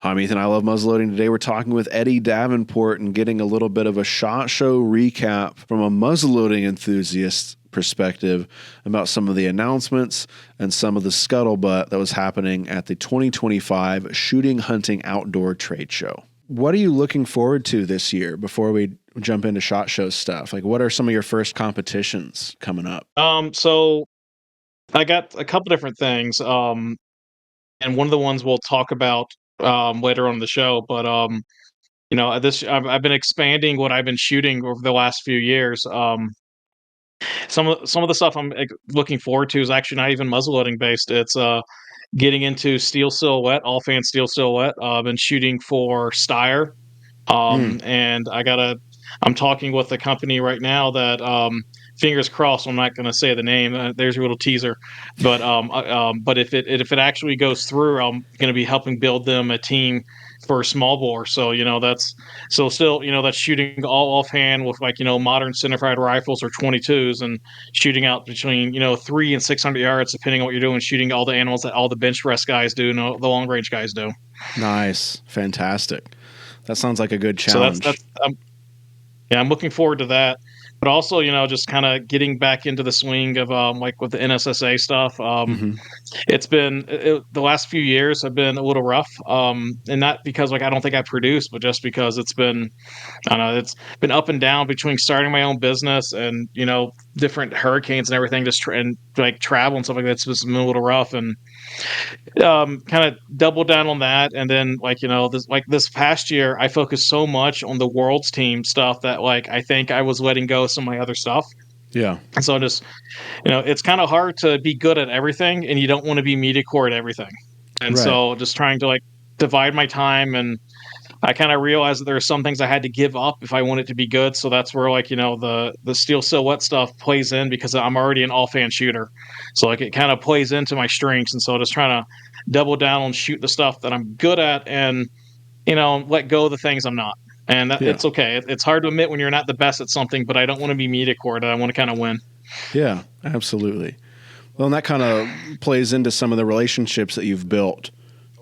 I'm Ethan. I love muzzleloading. Today we're talking with Eddie Davenport and getting a little bit of a SHOT Show recap from a muzzleloading enthusiast perspective about some of the announcements and some of the scuttlebutt that was happening at the 2025 Shooting Hunting Outdoor Trade Show. What are you looking forward to this year before we jump into SHOT Show stuff? Like, what are some of your first competitions coming up? So I got a couple different things. And one of the ones we'll talk about later on in the show. But I've been expanding what I've been shooting over the last few years. Some of the stuff I'm looking forward to is actually not even muzzleloading based. It's getting into steel silhouette, all fan steel silhouette. Been shooting for Steyr. And I'm talking with a company right now that, fingers crossed, I'm not going to say the name. There's a little teaser, but if it actually goes through, I'm going to be helping build them a team for small bore. So that's shooting all offhand with modern centerfied rifles or 22s and shooting out between 300 and 600 yards depending on what you're doing, shooting all the animals that all the bench press guys do and all the long range guys do. Nice, fantastic. That sounds like a good challenge. So that's I'm looking forward to that. But also, just kind of getting back into the swing of with the NSSA stuff. It's been the last few years have been a little rough, and not because I don't think I produced, but just because it's been it's been up and down between starting my own business and different hurricanes and everything, and travel and stuff like that. It's just been a little rough, and kind of double down on that. And then this past year I focused so much on the world's team stuff that I think I was letting go of some of my other stuff. Yeah. And so just it's kind of hard to be good at everything and you don't want to be media core at everything. And Right. So just trying to divide my time, and I kind of realized that there are some things I had to give up if I want it to be good. So that's where the steel silhouette stuff plays in, because I'm already an all fan shooter. So it kind of plays into my strengths. And so just trying to double down on shoot the stuff that I'm good at and, let go of the things I'm not. And it's okay. It's hard to admit when you're not the best at something, but I don't want to be media core. I want to kind of win. Yeah, absolutely. Well, and that kind of plays into some of the relationships that you've built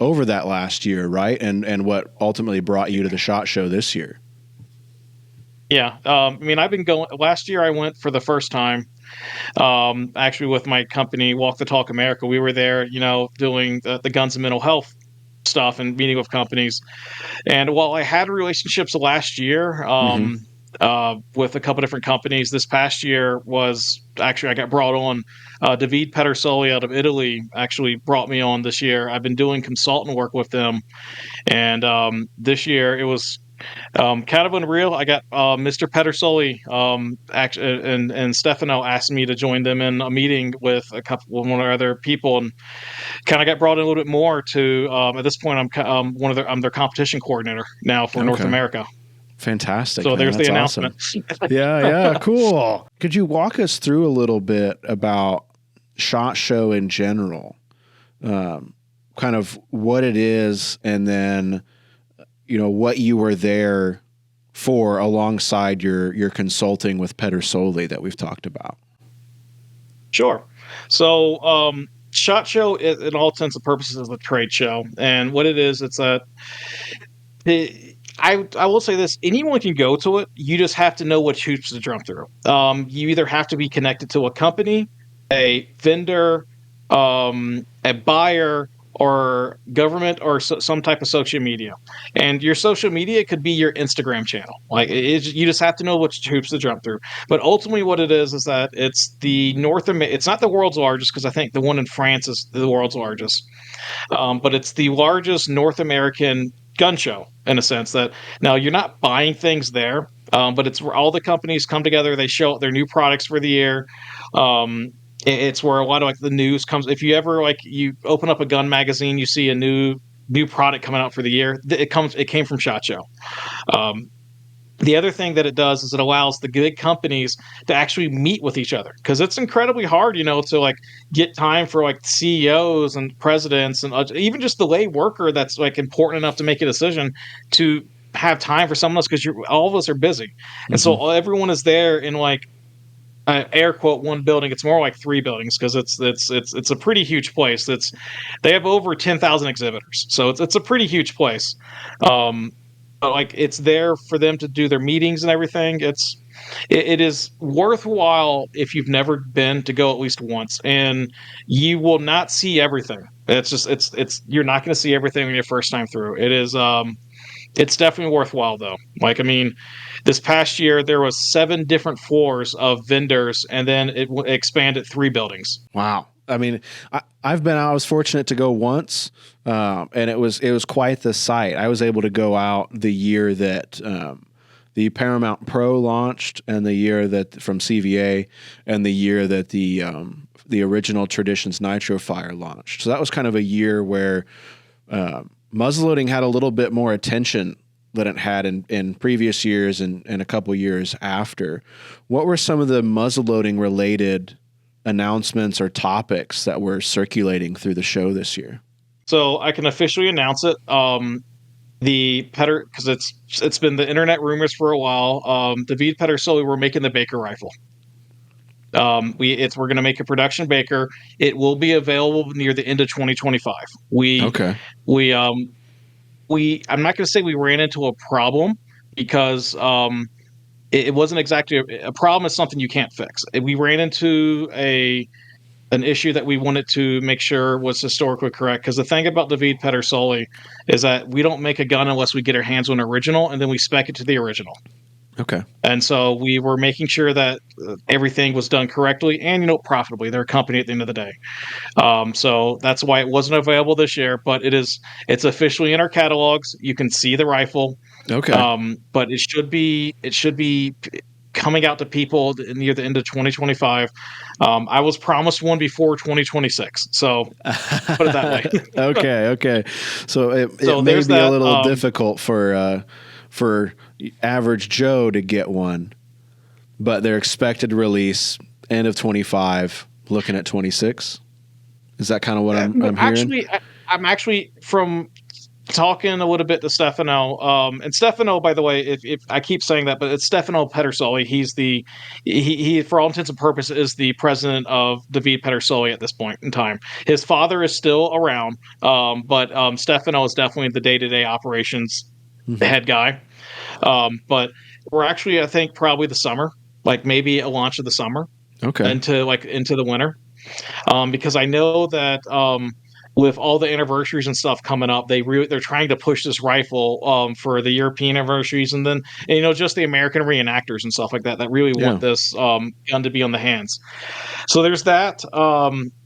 over that last year, right? And what ultimately brought you to the SHOT Show this year. Yeah. I've been going. Last year I went for the first time, actually with my company, Walk the Talk America. We were there, doing the guns and mental health stuff and meeting with companies. And while I had relationships last year, with a couple different companies, this past year was actually I got brought on. Davide Pedersoli out of Italy actually brought me on this year. I've been doing consultant work with them, and this year it was kind of unreal. I got Mr. Pedersoli and Stefano asked me to join them in a meeting with one of other people, and kind of got brought in a little bit more to. At this point, I'm their competition coordinator now for North America. Fantastic. So man. there's That's the announcement. Awesome. Yeah, cool. Could you walk us through a little bit about SHOT Show in general? Kind of what it is, and then what you were there for alongside your consulting with Pedersoli that we've talked about. Sure. So SHOT Show, in all intents and purposes, is a trade show, and what it is, it's a. I will say this: anyone can go to it. You just have to know what hoops to jump through. You either have to be connected to a company, a vendor, a buyer, or government, or some type of social media. And your social media could be your Instagram channel. You just have to know which hoops to jump through. But ultimately what it is that it's it's not the world's largest, because I think the one in France is the world's largest. But it's the largest North American gun show, in a sense that now you're not buying things there, but it's where all the companies come together. They show their new products for the year. It's where a lot of the news comes. If you ever you open up a gun magazine, you see a new product coming out for the year. It came from SHOT Show. The other thing that it does is it allows the big companies to actually meet with each other, because it's incredibly hard, to get time for CEOs and presidents and even just the lay worker that's important enough to make a decision to have time for someone else, because all of us are busy. And so everyone is there in air quote one building. It's more like 3 buildings because it's a pretty huge place. They have over 10,000 exhibitors, so it's a pretty huge place. But like it's there for them to do their meetings and everything. It is worthwhile if you've never been to go at least once, and you will not see everything. It's you're not going to see everything on your first time through. It's definitely worthwhile though. Like I mean, this past year there was 7 different floors of vendors, and then it expanded 3 buildings. Wow. I mean, I was fortunate to go once, and it was quite the sight. I was able to go out the year that the Paramount Pro launched, and the year that from CVA, and the year that the original Traditions Nitro Fire launched. So that was kind of a year where muzzleloading had a little bit more attention than it had in previous years and a couple years after. What were some of the muzzleloading related announcements or topics that were circulating through the show this year? So I can officially announce it. Because it's been the internet rumors for a while. Davide Pedersoli, we're making the Baker rifle. We're going to make a production Baker. It will be available near the end of 2025. I'm not going to say we ran into a problem because it wasn't exactly a problem. Is something you can't fix. We ran into an issue that we wanted to make sure was historically correct. Because the thing about Davide Pedersoli is that we don't make a gun unless we get our hands on an original, and then we spec it to the original. Okay. And so we were making sure that everything was done correctly and, profitably. They're a company at the end of the day. So that's why it wasn't available this year, but it's officially in our catalogs. You can see the rifle. Okay. But it should be coming out to people near the end of 2025. I was promised one before 2026 . So put it that way. Okay. So it may be a little difficult for average Joe to get one, but their expected release end of 25, looking at 26. Is that kind of what I'm hearing? I'm actually from talking a little bit to Stefano. And Stefano, by the way, if I keep saying that, but it's Stefano Pedersoli. He for all intents and purposes is the president of Davide Pedersoli at this point in time. His father is still around, but Stefano is definitely the day-to-day operations head guy. But we're actually, I think, probably the summer, like maybe a launch of the summer, into the winter, because I know that with all the anniversaries and stuff coming up, they're trying to push this rifle for the European anniversaries, and then just the American reenactors and stuff like that really want this gun to be on the hands. So there's that, and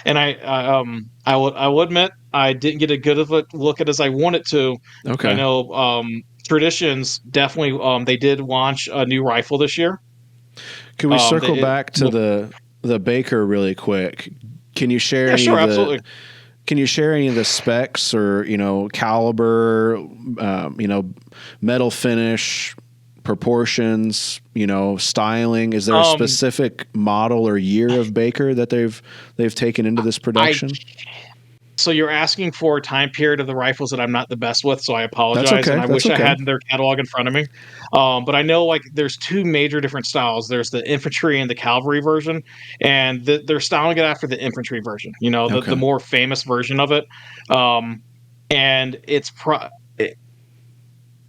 I will admit I didn't get a good of a look at it as I wanted to. Okay, I know. Traditions definitely they did launch a new rifle this year. Can we circle back to the Baker really quick? Can you share absolutely. Can you share any of the specs or caliber, metal finish, proportions, styling? Is there a specific model or year of Baker that they've taken into this production? So you're asking for a time period of the rifles that I'm not the best with, so I apologize. That's okay. And I wish I had their catalog in front of me. But I know there's 2 major different styles. There's the infantry and the cavalry version, and they're styling it after the infantry version. The more famous version of it. And it's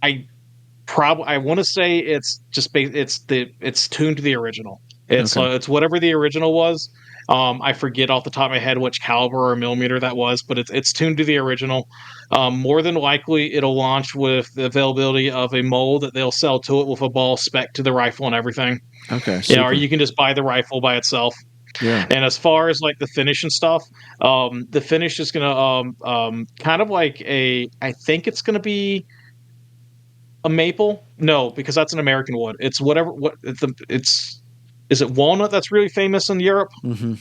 I want to say it's just it's tuned to the original. It's whatever the original was. I forget off the top of my head which caliber or millimeter that was, but it's tuned to the original. More than likely, it'll launch with the availability of a mold that they'll sell to it with a ball spec to the rifle and everything. Okay. Or you can just buy the rifle by itself. Yeah. And as far as the finish and stuff, the finish is gonna kind of I think it's gonna be a maple. No, because that's an American wood. It's is it walnut that's really famous in Europe? Mm-hmm.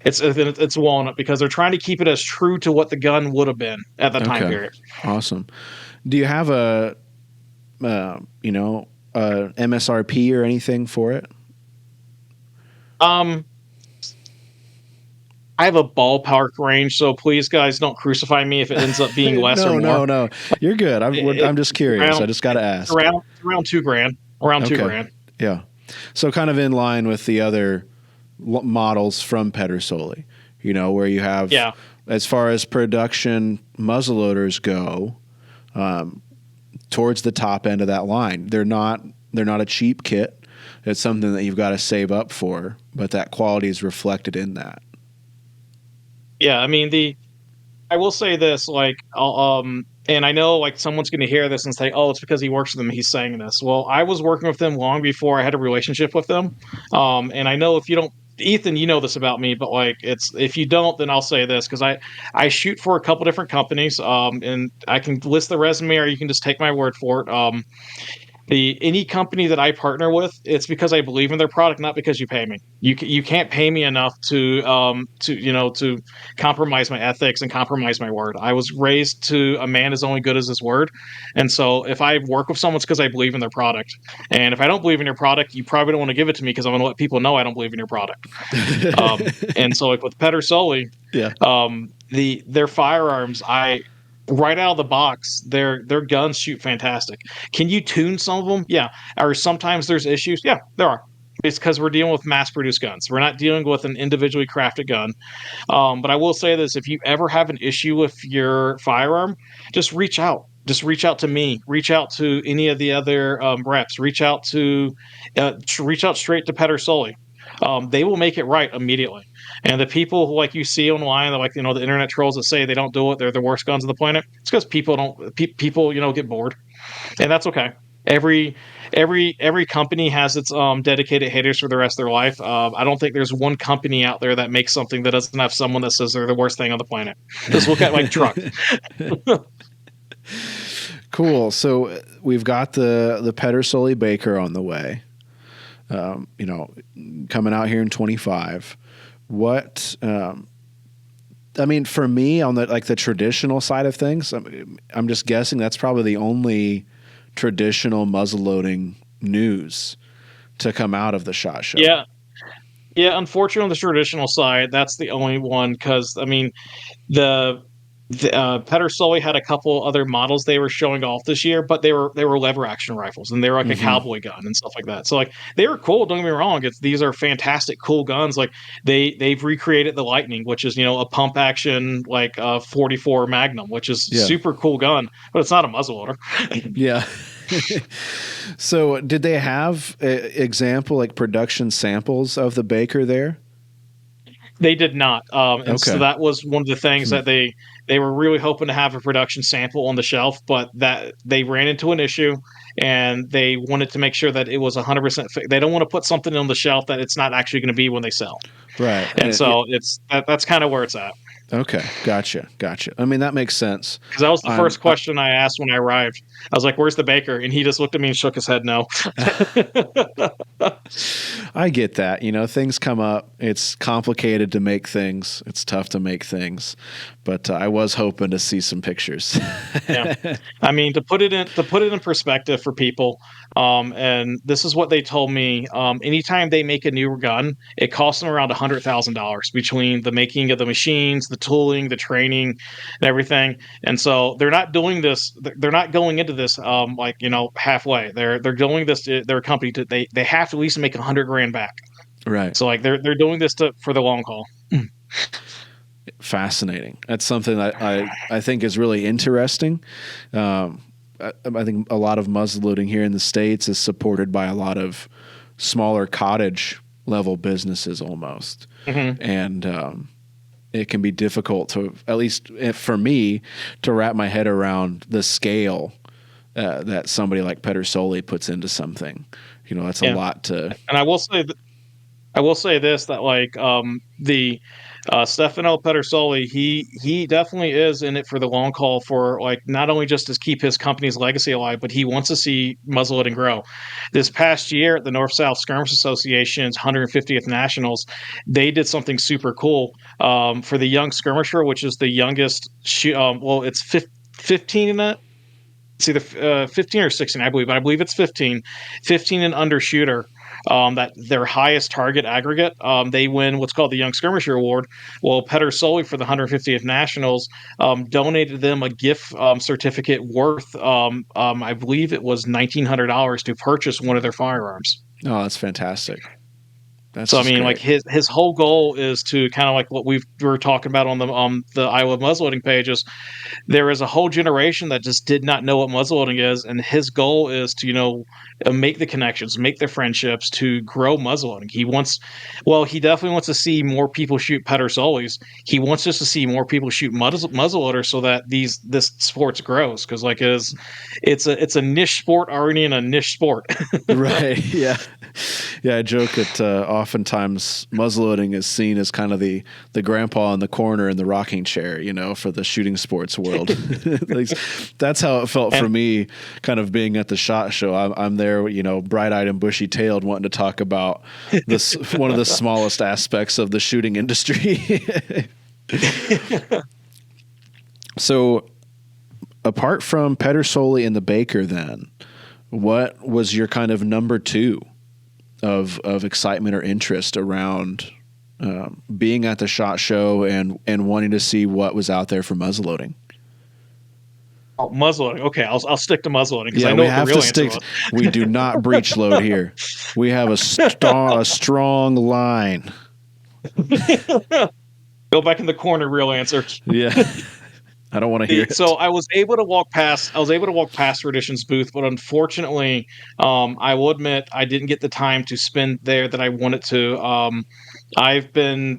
It's walnut because they're trying to keep it as true to what the gun would have been at that time period. Awesome. Do you have a MSRP or anything for it? I have a ballpark range, so please, guys, don't crucify me if it ends up being less or more. No, you're good. I'm just curious. I just got to ask. Around $2,000. Around $2,000. Yeah. So kind of in line with the other models from Pedersoli, where you have, as far as production muzzleloaders go, towards the top end of that line. They're not a cheap kit. It's something that you've got to save up for, but that quality is reflected in that. Yeah, I mean, I will say this, like, and I know like someone's going to hear this and say, "Oh, it's because he works with them. He's saying this." Well, I was working with them long before I had a relationship with them, and I know if you don't, Ethan, you know this about me, but like, if you don't, then I'll say this because I shoot for a couple different companies, and I can list the resume, or you can just take my word for it. Any company that I partner with, it's because I believe in their product, not because you pay me. You can't pay me enough to compromise my ethics and compromise my word. I was raised to a man is only good as his word, and so if I work with someone, it's because I believe in their product. And if I don't believe in your product, you probably don't want to give it to me because I'm going to let people know I don't believe in your product. And so like with Pedersoli, their firearms, right out of the box, their guns shoot fantastic. Can you tune some of them? Yeah. Or sometimes there's issues? Yeah, there are. It's because we're dealing with mass-produced guns. We're not dealing with an individually crafted gun. But I will say this: if you ever have an issue with your firearm, just reach out. Just reach out to me. Reach out to any of the other reps. Reach out straight to Pedersoli. They will make it right immediately. And the people who, like, you see online, like, the internet trolls that say they don't do it, they're the worst guns on the planet. It's because people get bored, and that's okay. Every company has its dedicated haters for the rest of their life. I don't think there's one company out there that makes something that doesn't have someone that says they're the worst thing on the planet. Just look at like truck. Cool. So we've got the Pedersoli Baker on the way. Coming out here in 25. What, I mean, for me on the traditional side of things, I'm just guessing that's probably the only traditional muzzleloading news to come out of the SHOT Show. Yeah. Unfortunately, on the traditional side, that's the only one because, I mean, the Pedersoli had a couple other models they were showing off this year, but they were lever action rifles and they were like a cowboy gun and stuff like that. So like they were cool. Don't get me wrong. These are fantastic, cool guns. Like they've recreated the Lightning, which is a pump action like 44 Magnum, which is super cool gun, but it's not a muzzleloader. Yeah. So did they have example like production samples of the Baker there? They did not. So that was one of the things that they were really hoping to have a production sample on the shelf, but that they ran into an issue and they wanted to make sure that it was 100%. They don't want to put something on the shelf that it's not actually going to be when they sell. Right. And so that's kind of where it's at. Okay. Gotcha. I mean, that makes sense. Because that was the first question I asked when I arrived. I was like, "Where's the Baker?" And he just looked at me and shook his head no. I get that. Things come up. It's complicated to make things. It's tough to make things. But I was hoping to see some pictures. Yeah. I mean, to put it in perspective for people, and this is what they told me. Anytime they make a new gun, it costs them around $100,000 between the making of the machines, the tooling, the training, and everything. And so they're not doing this. They're not going into this halfway. They're doing this. Their company. They have to at least make $100,000 back. Right. So like they're doing this for the long haul. Fascinating. That's something that I think is really interesting. I think a lot of muzzleloading here in the States is supported by a lot of smaller cottage level businesses almost. And it can be difficult to, at least for me, to wrap my head around the scale that somebody like Pedersoli puts into something. That's a lot to. And I will say this, that like the Stefano Pedersoli, he definitely is in it for the long haul, for like not only just to keep his company's legacy alive, but he wants to see muzzleloading grow. This past year at the North-South Skirmish Association's 150th Nationals, they did something super cool for the young skirmisher, which is the youngest. It's 15 in that. It's either 15 or 16, I believe, but I believe it's 15 and under shooter. That their highest target aggregate, they win what's called the Young Skirmisher Award. Well, Pedersoli for the 150th Nationals donated them a gift certificate worth, I believe it was $1,900 to purchase one of their firearms. Oh, that's fantastic. That's So I just mean, great. like his whole goal is to kind of like what we were talking about on the I Love Muzzleloading pages. There is a whole generation that just did not know what muzzleloading is, and his goal is to make the connections, make the friendships to grow muzzleloading. He definitely wants to see more people shoot Pedersolis. He wants us to see more people shoot muzzleloaders so that this sports grows, because like it's a niche sport already in a niche sport. Right. Yeah. Yeah. I joke that oftentimes muzzleloading is seen as kind of the grandpa in the corner in the rocking chair, for the shooting sports world. At least that's how it felt for me, kind of being at the SHOT Show. I'm there, bright-eyed and bushy-tailed, wanting to talk about this one of the smallest aspects of the shooting industry. So, apart from Pedersoli and the Baker, then, what was your kind of number two of excitement or interest around being at the SHOT Show and wanting to see what was out there for muzzleloading? Oh, muzzleloading. Okay, I'll stick to muzzleloading because Yeah, I know we what the have real to answer stick. was. We do not breach load here. We have a strong line. Go back in the corner. Real answer. Yeah. I don't want to hear it. So I was able to walk past. I was able to walk past Traditions booth, but unfortunately, I will admit I didn't get the time to spend there that I wanted to. I've become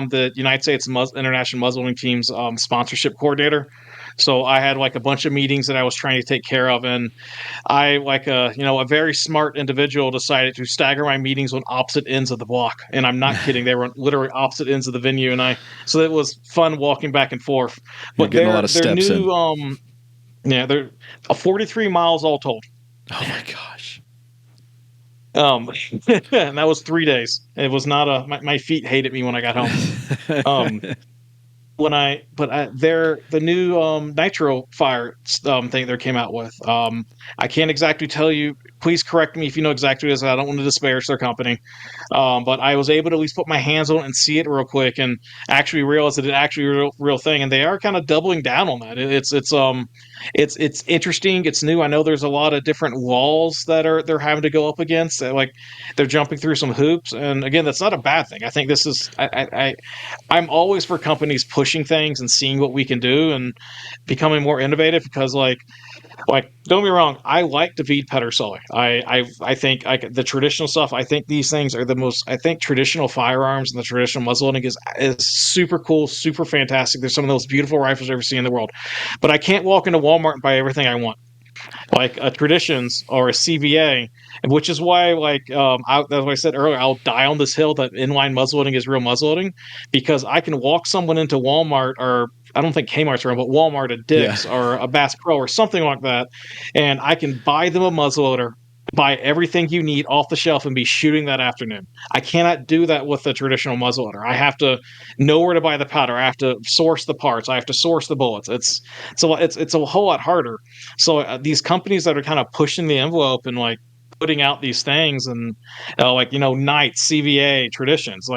the United States International Muzzleloading Team's sponsorship coordinator. So I had like a bunch of meetings that I was trying to take care of, and I, like a very smart individual, decided to stagger my meetings on opposite ends of the block. And I'm not kidding; they were on literally opposite ends of the venue, so it was fun walking back and forth. You're But getting a lot of they're steps new. in. They're 43 miles all told. Oh my gosh. And that was 3 days. It was not my feet hated me when I got home. They're the new nitro fire thing they came out with. I can't exactly tell you. Please correct me if you know exactly what it is. I don't want to disparage their company, but I was able to at least put my hands on it and see it real quick, and actually realize that it actually real thing. And they are kind of doubling down on that. It's interesting. It's new. I know there's a lot of different walls that they're having to go up against. Like they're jumping through some hoops, and again, that's not a bad thing. I think this is. I'm always for companies pushing things and seeing what we can do and becoming more innovative, because like don't get me wrong, I like Davide Pedersoli. I think the traditional stuff. I think these things are the most. I think traditional firearms and the traditional muzzleloading is super cool, super fantastic. There's some of the most beautiful rifles I've ever seen in the world, but I can't walk into Walmart and buy everything I want, like a Traditions or a CVA, which is why, as I said earlier, I'll die on this hill that inline muzzleloading is real muzzleloading, because I can walk someone into Walmart, or I don't think Kmart's around, but Walmart, a Dick's, or a Bass Pro, or something like that, and I can buy them a muzzleloader, buy everything you need off the shelf, and be shooting that afternoon. I cannot do that with the traditional muzzleloader. I have to know where to buy the powder. I have to source the parts. I have to source the bullets. It's a whole lot harder. So these companies that are kind of pushing the envelope and like putting out these things, and Knights, CVA, Traditions,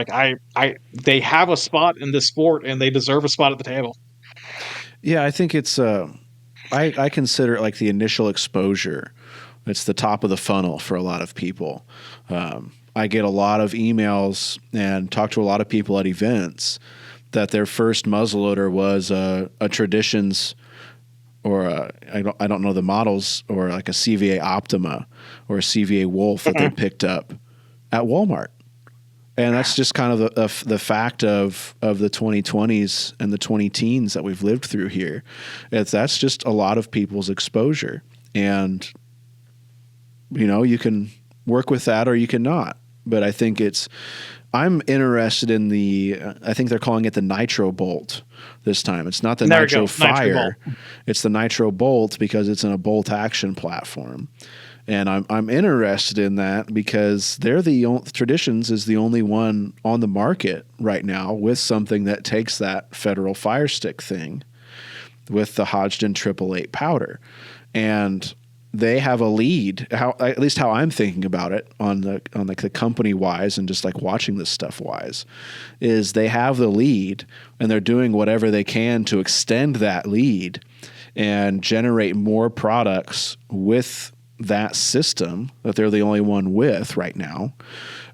they have a spot in this sport and they deserve a spot at the table. Yeah, I think it's I consider it like the initial exposure. It's the top of the funnel for a lot of people. I get a lot of emails and talk to a lot of people at events that their first muzzleloader was a Traditions, or I don't know the models, or like a CVA Optima or a CVA Wolf that they picked up at Walmart. And that's just kind of the fact of the 2020s and the 20 teens that we've lived through here. That's just a lot of people's exposure. And, you can work with that or you cannot. But I think I'm interested in I think they're calling it the Nitro Bolt this time. It's not the Nitro Fire. It's the Nitro Bolt because it's in a bolt action platform. And I'm interested in that because Traditions is the only one on the market right now with something that takes that federal fire stick thing with the Hodgdon 888 powder. And they have a lead, at least how I'm thinking about it on the company wise and just like watching this stuff wise, is they have the lead and they're doing whatever they can to extend that lead and generate more products with that system that they're the only one with right now,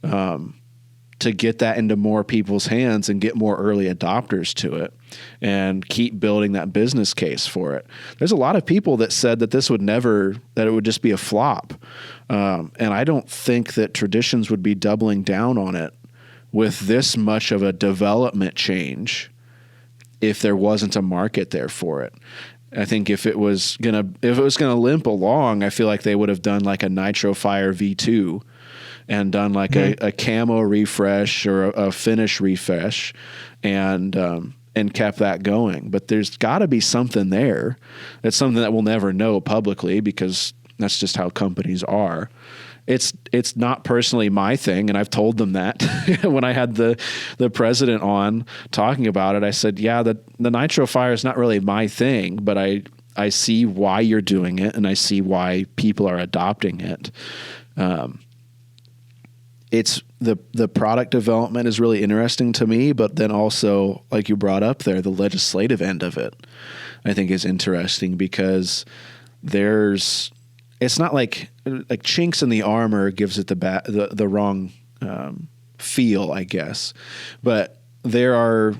to get that into more people's hands and get more early adopters to it and keep building that business case for it. There's a lot of people that said that that it would just be a flop. And I don't think that Traditions would be doubling down on it with this much of a development change if there wasn't a market there for it. I think if it was gonna limp along, I feel like they would have done like a Nitro Fire V2 and done like a camo refresh or a finish refresh and kept that going. But there's got to be something there. It's something that we'll never know publicly because that's just how companies are. It's not personally my thing, and I've told them that when I had the president on talking about it. I said, yeah, the Nitro Fire is not really my thing, but I see why you're doing it, and I see why people are adopting it. It's the product development is really interesting to me, but then also, like you brought up there, the legislative end of it, I think is interesting because it's not like chinks in the armor gives it the wrong feel, I guess, but there are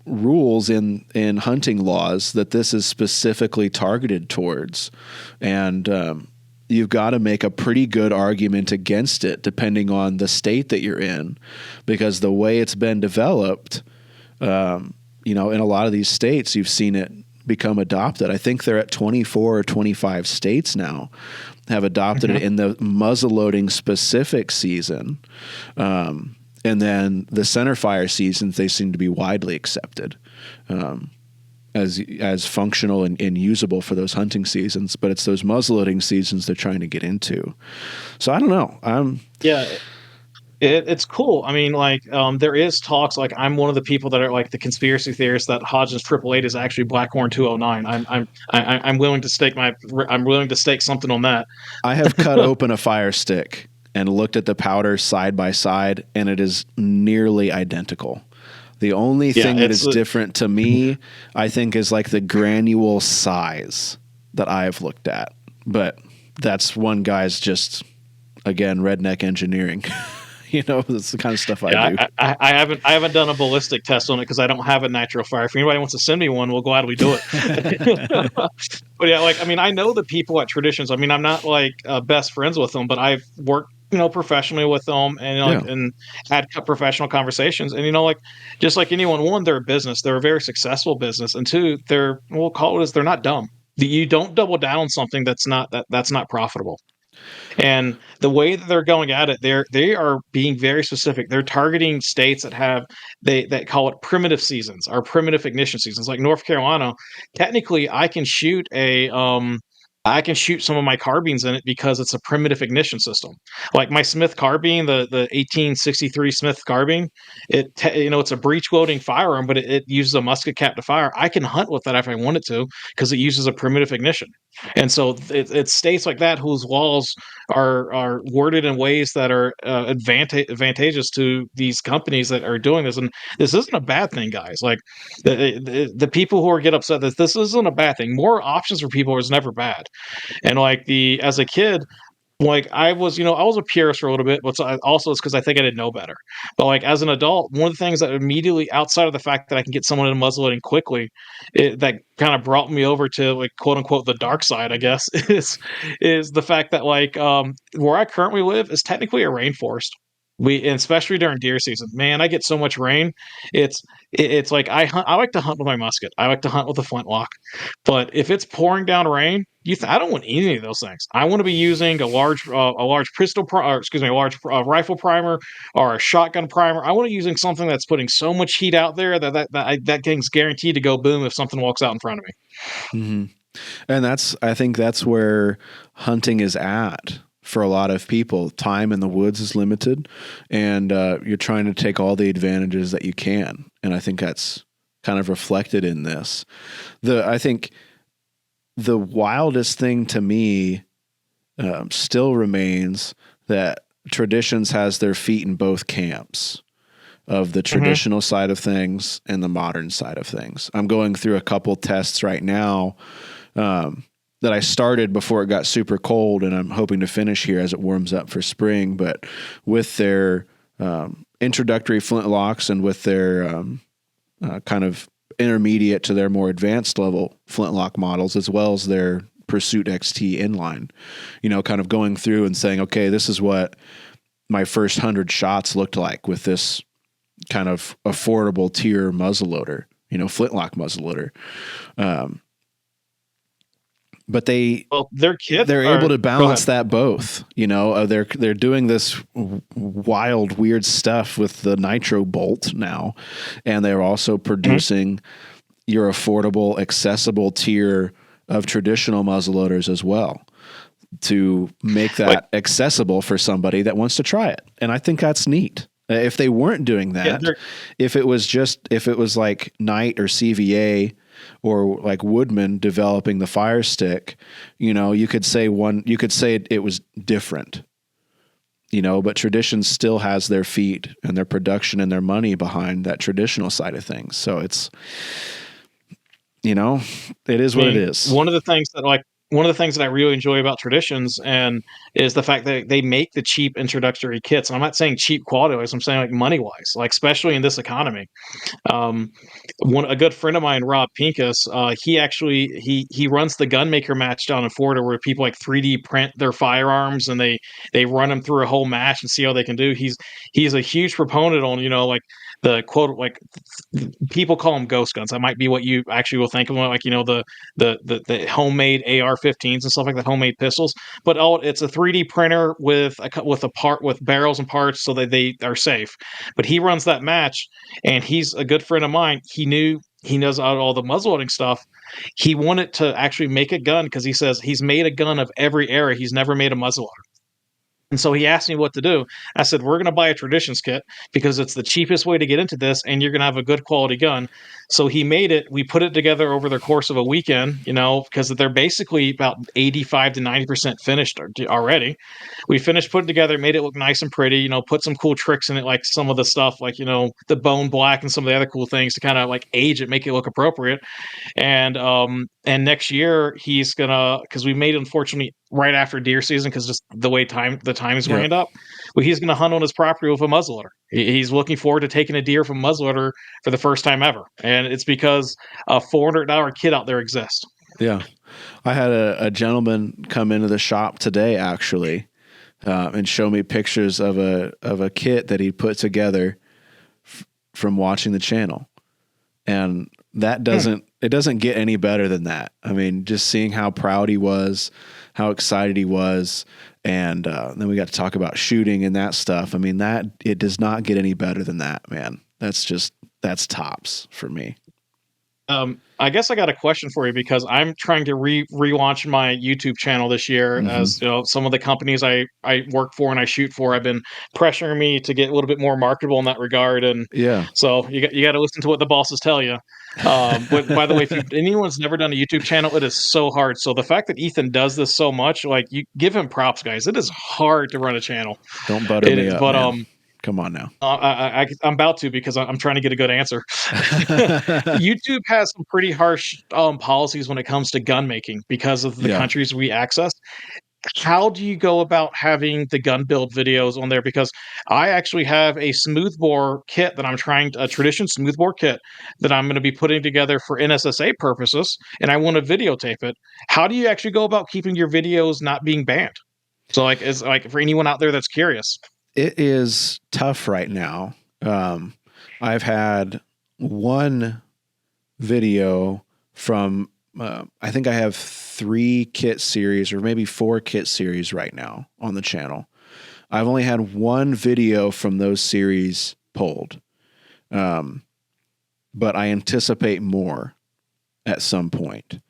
rules in hunting laws that this is specifically targeted towards, and you've got to make a pretty good argument against it depending on the state that you're in, because the way it's been developed, in a lot of these states, you've seen it become adopted. I think they're at 24 or 25 states now have adopted it in the muzzleloading specific season. And then the centerfire seasons, they seem to be widely accepted as functional and usable for those hunting seasons, but it's those muzzleloading seasons they're trying to get into. So I don't know. It's cool. I mean, there is talks. Like, I'm one of the people that are like the conspiracy theorists that Hodgins 888 is actually Blackhorn 209. I'm willing to stake something on that. I have cut open a fire stick and looked at the powder side by side, and it is nearly identical. The only thing that is different to me, I think, is like the granule size that I've looked at. But that's one guy's just, again, redneck engineering. That's the kind of stuff I do. I haven't done a ballistic test on it because I don't have a Nitro Fire. If anybody wants to send me one, we'll gladly do it. But yeah, I know the people at Traditions. I mean, I'm not best friends with them, but I've worked, professionally with them and had professional conversations. And, just like anyone, one, they're a business. They're a very successful business. And two, we'll call it as they're not dumb. You don't double down on something that's not profitable. And the way that they're going at it, they are being very specific. They're targeting states that they call it primitive seasons or primitive ignition seasons. Like North Carolina, technically, I can shoot some of my carbines in it because it's a primitive ignition system. Like my Smith carbine, the 1863 Smith carbine, it's a breech loading firearm, but it uses a musket cap to fire. I can hunt with that if I wanted to because it uses a primitive ignition. And so it's states like that whose laws are worded in ways that are advantageous to these companies that are doing this. And this isn't a bad thing, guys. Like the people who get upset that this isn't a bad thing. More options for people is never bad. And as a kid, I was a purist for a little bit, but also it's because I think I didn't know better. But as an adult, one of the things that immediately, outside of the fact that I can get someone into muzzleloading quickly, that kind of brought me over to quote unquote the dark side, I guess, is the fact that where I currently live is technically a rainforest. And especially during deer season, man, I get so much rain. It's like I like to hunt with my musket. I like to hunt with a flintlock. But if it's pouring down rain, I don't want any of those things. I want to be using a large rifle primer or a shotgun primer. I want to be using something that's putting so much heat out there that thing's guaranteed to go boom if something walks out in front of me. Mm-hmm. And I think that's where hunting is at. For a lot of people, time in the woods is limited, and you're trying to take all the advantages that you can. And I think that's kind of reflected in this. I think the wildest thing to me still remains that Traditions has their feet in both camps of the traditional side of things and the modern side of things. I'm going through a couple tests right now that I started before it got super cold, and I'm hoping to finish here as it warms up for spring. But with their introductory flintlocks and with their kind of intermediate to their more advanced level flintlock models, as well as their Pursuit XT inline, kind of going through and saying, okay, this is what my first 100 shots looked like with this kind of affordable tier muzzleloader, flintlock muzzleloader. But they're able to balance that both, they're doing this wild, weird stuff with the nitro bolt now. And they're also producing your affordable, accessible tier of traditional muzzleloaders as well, to make that accessible for somebody that wants to try it. And I think that's neat. If they weren't doing that, if it was like Knight or CVA or like Woodman developing the Fire Stick, you could say it was different, but Tradition still has their feet and their production and their money behind that traditional side of things. So it's, it is what it is. One of the things that I really enjoy about Traditions is the fact that they make the cheap introductory kits. And I'm not saying cheap quality wise, I'm saying like money wise, like especially in this economy. A good friend of mine, Rob Pincus, he runs the Gunmaker match down in Florida where people like 3D print their firearms and they run them through a whole match and see how they can do. He's a huge proponent on, like the quote, like people call them ghost guns. That might be what you actually will think of them, like, the homemade AR-15s and stuff like that, homemade pistols. But it's a 3D printer with barrels and parts so that they are safe. But he runs that match, and he's a good friend of mine. He knows all the muzzleloading stuff. He wanted to actually make a gun because he says he's made a gun of every era. He's never made a muzzleloader. And so he asked me what to do. I said, we're going to buy a Traditions kit because it's the cheapest way to get into this, and you're going to have a good quality gun. So he made it. We put it together over the course of a weekend, because they're basically about 85 to 90% finished already. We finished putting it together, made it look nice and pretty, put some cool tricks in it, like some of the stuff, like, the bone black and some of the other cool things to kind of like age it, make it look appropriate. And next year he's because we made it, unfortunately, right after deer season because just the way the timing's lined up. Well, he's going to hunt on his property with a muzzleloader. He's looking forward to taking a deer from a muzzleloader for the first time ever, and it's because a $400 kit out there exists. Yeah, I had a gentleman come into the shop today actually, and show me pictures of a kit that he put together from watching the channel, and that doesn't get any better than that. I mean, just seeing how proud he was, how excited he was, and then we got to talk about shooting and that stuff. I mean, it does not get any better than that, man. That's tops for me. I guess I got a question for you because I'm trying to relaunch my YouTube channel this year. As some of the companies I work for and I shoot for have been pressuring me to get a little bit more marketable in that regard. And so you got to listen to what the bosses tell you. But by the way, if anyone's never done a YouTube channel, it is so hard. So the fact that Ethan does this so much, like, you give him props, guys. It is hard to run a channel. Don't butter me up, but man. Come on now. I'm about to because I'm trying to get a good answer. YouTube has some pretty harsh policies when it comes to gun making because of the countries we access. How do you go about having the gun build videos on there? Because I actually have a smoothbore kit that a Tradition smoothbore kit that I'm going to be putting together for NSSA purposes, and I want to videotape it. How do you actually go about keeping your videos not being banned? So, it's for anyone out there that's curious. It is tough right now. I've had one video from, I think I have 3 kit series or maybe 4 kit series right now on the channel. I've only had one video from those series pulled. But I anticipate more at some point,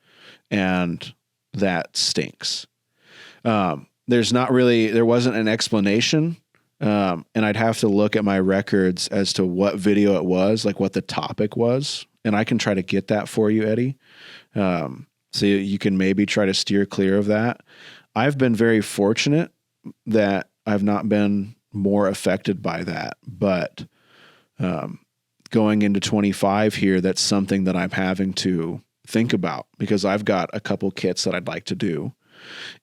and that stinks. There wasn't an explanation. And I'd have to look at my records as to what video it was, like what the topic was. And I can try to get that for you, Eddie. So you can maybe try to steer clear of that. I've been very fortunate that I've not been more affected by that. But going into 25 here, that's something that I'm having to think about, because I've got a couple kits that I'd like to do,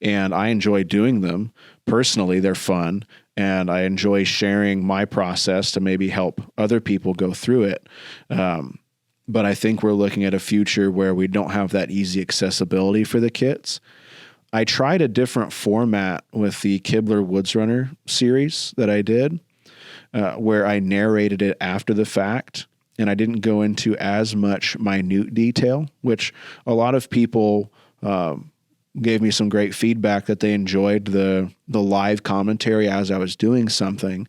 and I enjoy doing them. Personally, they're fun, and I enjoy sharing my process to maybe help other people go through it. But I think we're looking at a future where we don't have that easy accessibility for the kits. I tried a different format with the Kibler Woods Runner series that I did, where I narrated it after the fact, and I didn't go into as much minute detail, which a lot of people gave me some great feedback that they enjoyed the live commentary as I was doing something.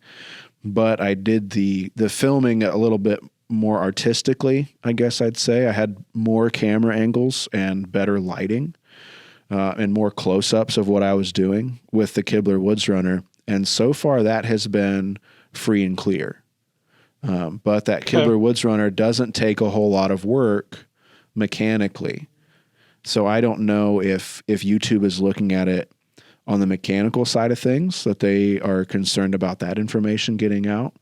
But I did the filming a little bit more artistically, I guess I'd say. I had more camera angles and better lighting, and more close-ups of what I was doing with the Kibler Woods Runner. And so far that has been free and clear. But that Kibler Woods Runner doesn't take a whole lot of work mechanically. So I don't know if YouTube is looking at it on the mechanical side of things, that they are concerned about that information getting out.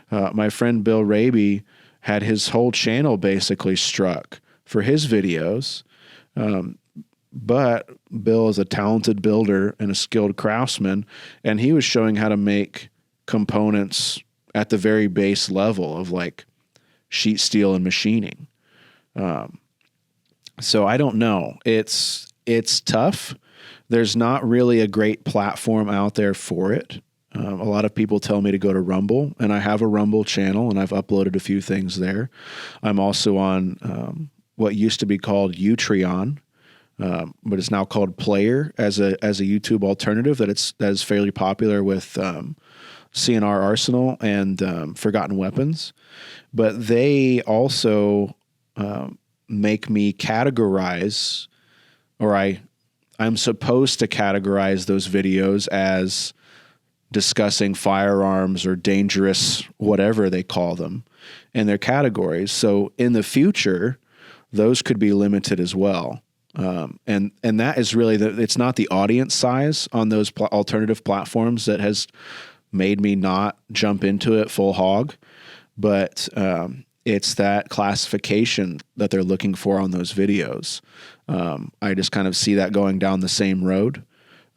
My friend Bill Raby had his whole channel basically struck for his videos. But Bill is a talented builder and a skilled craftsman, and he was showing how to make components at the very base level of like sheet steel and machining. So I don't know. It's tough. There's not really a great platform out there for it. A lot of people tell me to go to Rumble, and I have a Rumble channel, and I've uploaded a few things there. I'm also on what used to be called Utreon, but it's now called Player as a YouTube alternative that is fairly popular with CNR Arsenal and Forgotten Weapons. But they also make me categorize, or I'm supposed to categorize those videos as discussing firearms or dangerous, whatever they call them, in their categories. So in the future, those could be limited as well. And that is really it's not the audience size on those alternative platforms that has made me not jump into it full hog, but it's that classification that they're looking for on those videos. I just kind of see that going down the same road.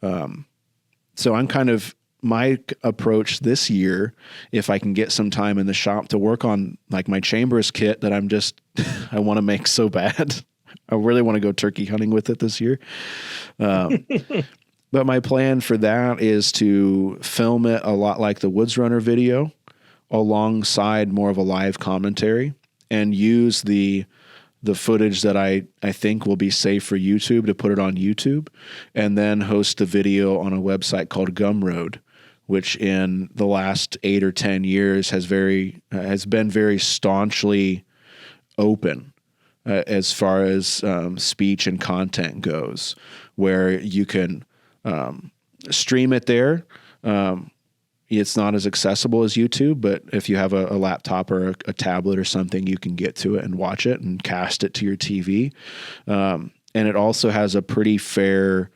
So I'm kind of, my approach this year, if I can get some time in the shop to work on like my chambers kit that I want to make so bad. I really want to go turkey hunting with it this year. But my plan for that is to film it a lot like the Woods Runner video, alongside more of a live commentary, and use the footage that I think will be safe for YouTube to put it on YouTube, and then host the video on a website called Gumroad, which in the last 8 or 10 years has been very staunchly open as far as speech and content goes, where you can stream it there. It's not as accessible as YouTube, but if you have a laptop or a tablet or something, you can get to it and watch it and cast it to your TV. And it also has a pretty fair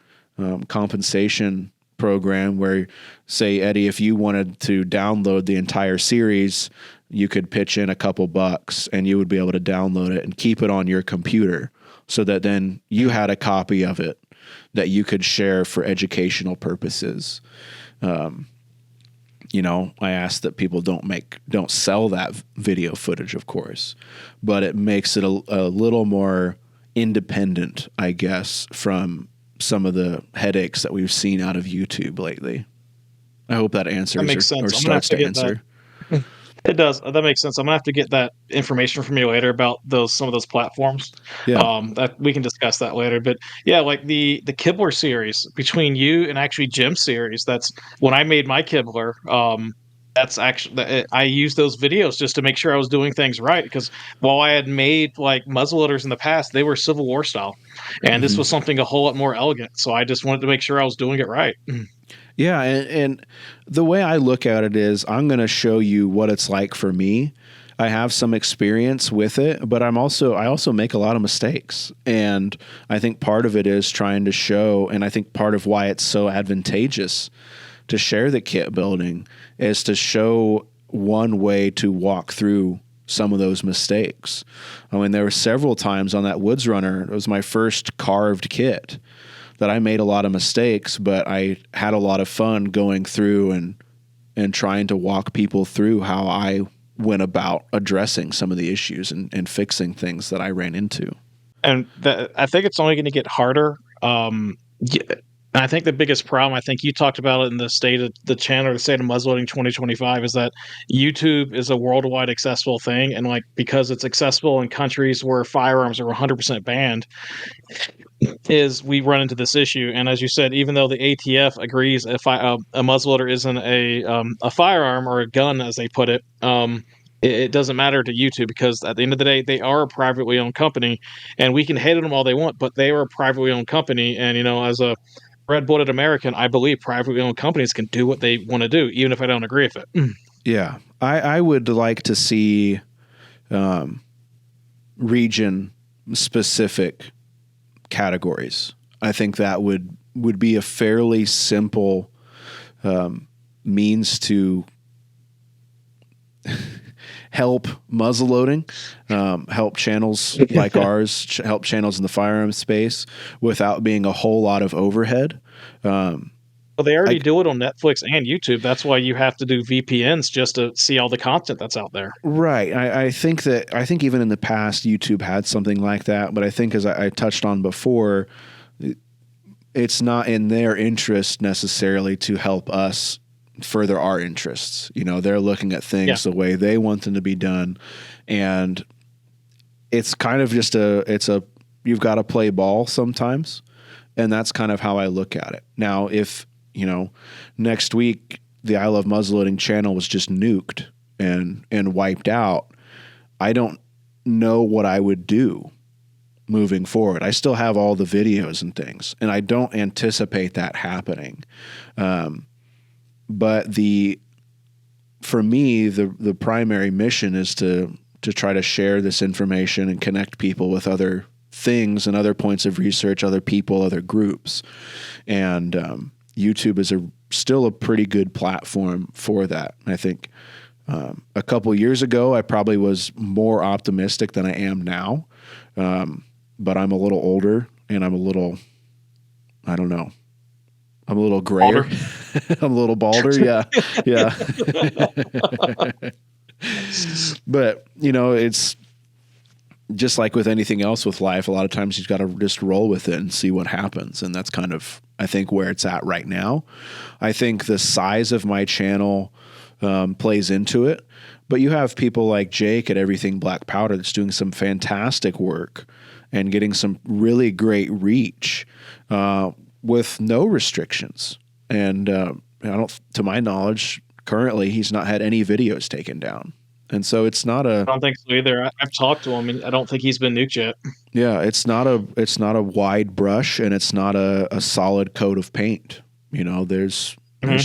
compensation program where, say, Eddie, if you wanted to download the entire series, you could pitch in a couple bucks and you would be able to download it and keep it on your computer, so that then you had a copy of it that you could share for educational purposes. I ask that people don't sell that video footage, of course, but it makes it a little more independent, I guess, from some of the headaches that we've seen out of YouTube lately. I hope that answers that makes sense. or starts to answer. It does. That makes sense. I'm gonna have to get that information from you later about some of those platforms. Yeah. That we can discuss that later. But yeah, like the Kibler series between you and actually Jim's series. That's when I made my Kibler. That's actually, I used those videos just to make sure I was doing things right, because while I had made like muzzleloaders in the past, they were Civil War style, and this was something a whole lot more elegant. So I just wanted to make sure I was doing it right. Yeah, and the way I look at it is, I'm going to show you what it's like for me. I have some experience with it, but I also make a lot of mistakes, and I think part of it is trying to show, and I think part of why it's so advantageous to share the kit building is to show one way to walk through some of those mistakes. I mean, there were several times on that Woods Runner, it was my first carved kit, that I made a lot of mistakes, but I had a lot of fun going through and trying to walk people through how I went about addressing some of the issues and fixing things that I ran into. And I think it's only going to get harder. I think the biggest problem, I think you talked about it in the state of the channel, the state of muzzleloading 2025, is that YouTube is a worldwide accessible thing. And like, because it's accessible in countries where firearms are 100% banned, is we run into this issue. And as you said, even though the ATF agrees if a muzzleloader isn't a firearm or a gun, as they put it, it doesn't matter to YouTube, because at the end of the day, they are a privately owned company, and we can hate on them all they want, but they are a privately owned company. And, as a red-blooded American, I believe privately owned companies can do what they want to do, even if I don't agree with it. Yeah. I would like to see region-specific categories. I think that would be a fairly simple means to help muzzleloading, help channels like ours, help channels in the firearm space without being a whole lot of overhead. Well, they already do it on Netflix and YouTube. That's why you have to do VPNs just to see all the content that's out there. Right. I think even in the past, YouTube had something like that, but I think, as I touched on before, it's not in their interest necessarily to help us further our interests. They're looking at things the way they want them to be done. And it's kind of just you've got to play ball sometimes. And that's kind of how I look at it. Now, if, next week the I Love Muzzleloading channel was just nuked and wiped out, I don't know what I would do moving forward. I still have all the videos and things, and I don't anticipate that happening. But for me, the primary mission is to try to share this information and connect people with other things and other points of research, other people, other groups. And YouTube is still a pretty good platform for that. I think a couple years ago, I probably was more optimistic than I am now. But I'm a little older, and I'm a little, I don't know, I'm a little grayer. I'm a little balder. Yeah. Yeah. But, it's just like with anything else with life. A lot of times you've got to just roll with it and see what happens. And that's kind of, I think, where it's at right now. I think the size of my channel plays into it. But you have people like Jake at Everything Blackpowder that's doing some fantastic work and getting some really great reach with no restrictions. And to my knowledge, currently he's not had any videos taken down. And so it's not I don't think so either. I've talked to him, and I don't think he's been nuked yet. Yeah, it's not a wide brush, and it's not a solid coat of paint. There's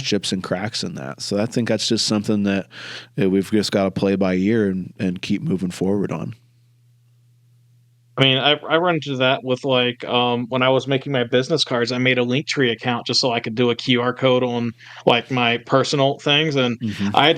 chips and cracks in that. So I think that's just something that we've just got to play by ear and keep moving forward on. I mean, I run into that with when I was making my business cards, I made a Linktree account just so I could do a QR code on my personal things, and I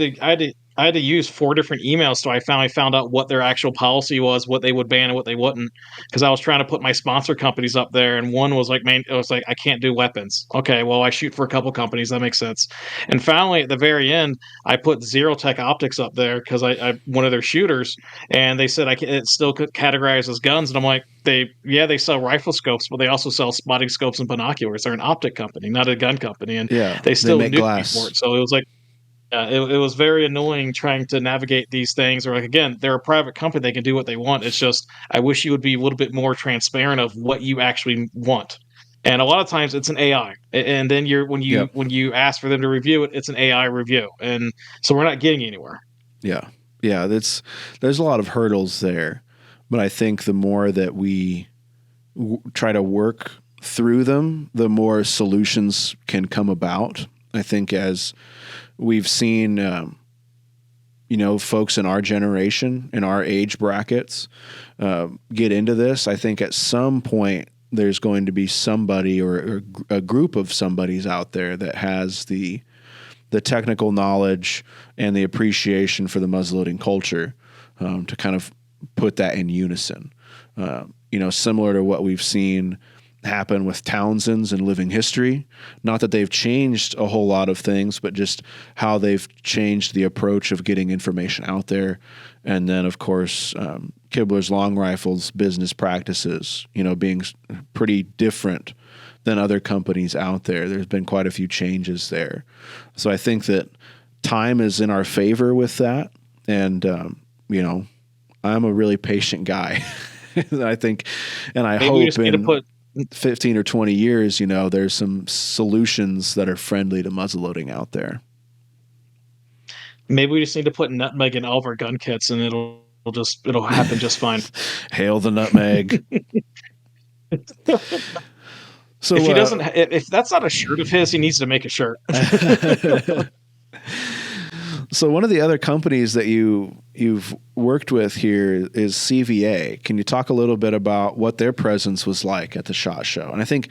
had to use 4 different emails so I finally found out what their actual policy was, what they would ban and what they wouldn't, because I was trying to put my sponsor companies up there, and one was like, man, it was like, I can't do weapons. Okay, well, I shoot for a couple companies. That makes sense. And finally, at the very end, I put Zero Tech Optics up there because I one of their shooters, and they said it still could categorize as guns. And I'm like, they sell rifle scopes, but they also sell spotting scopes and binoculars. They're an optic company, not a gun company. And they still make glass for it. So it was like, it was very annoying trying to navigate these things. Or again, they're a private company; they can do what they want. It's just I wish you would be a little bit more transparent of what you actually want. And a lot of times it's an AI, and then when you ask for them to review it, it's an AI review, and so we're not getting anywhere. Yeah. There's a lot of hurdles there, but I think the more that we try to work through them, the more solutions can come about. I think as we've seen, folks in our generation, in our age brackets, get into this, I think at some point there's going to be somebody or a group of somebodies out there that has the technical knowledge and the appreciation for the muzzleloading culture to kind of put that in unison. Similar to what we've seen happen with Townsend's and Living History. Not that they've changed a whole lot of things, but just how they've changed the approach of getting information out there. And then, of course, Kibler's Long Rifle's business practices, being pretty different than other companies out there. There's been quite a few changes there. So I think that time is in our favor with that. And, I'm a really patient guy. I think, and I hope in 15 or 20 years, there's some solutions that are friendly to muzzleloading out there. Maybe we just need to put nutmeg in all of our gun kits, and it'll happen just fine. Hail the nutmeg. So if he doesn't, if that's not a shirt of his, he needs to make a shirt. So one of the other companies that you've worked with here is CVA. Can you talk a little bit about what their presence was like at the SHOT Show? And I think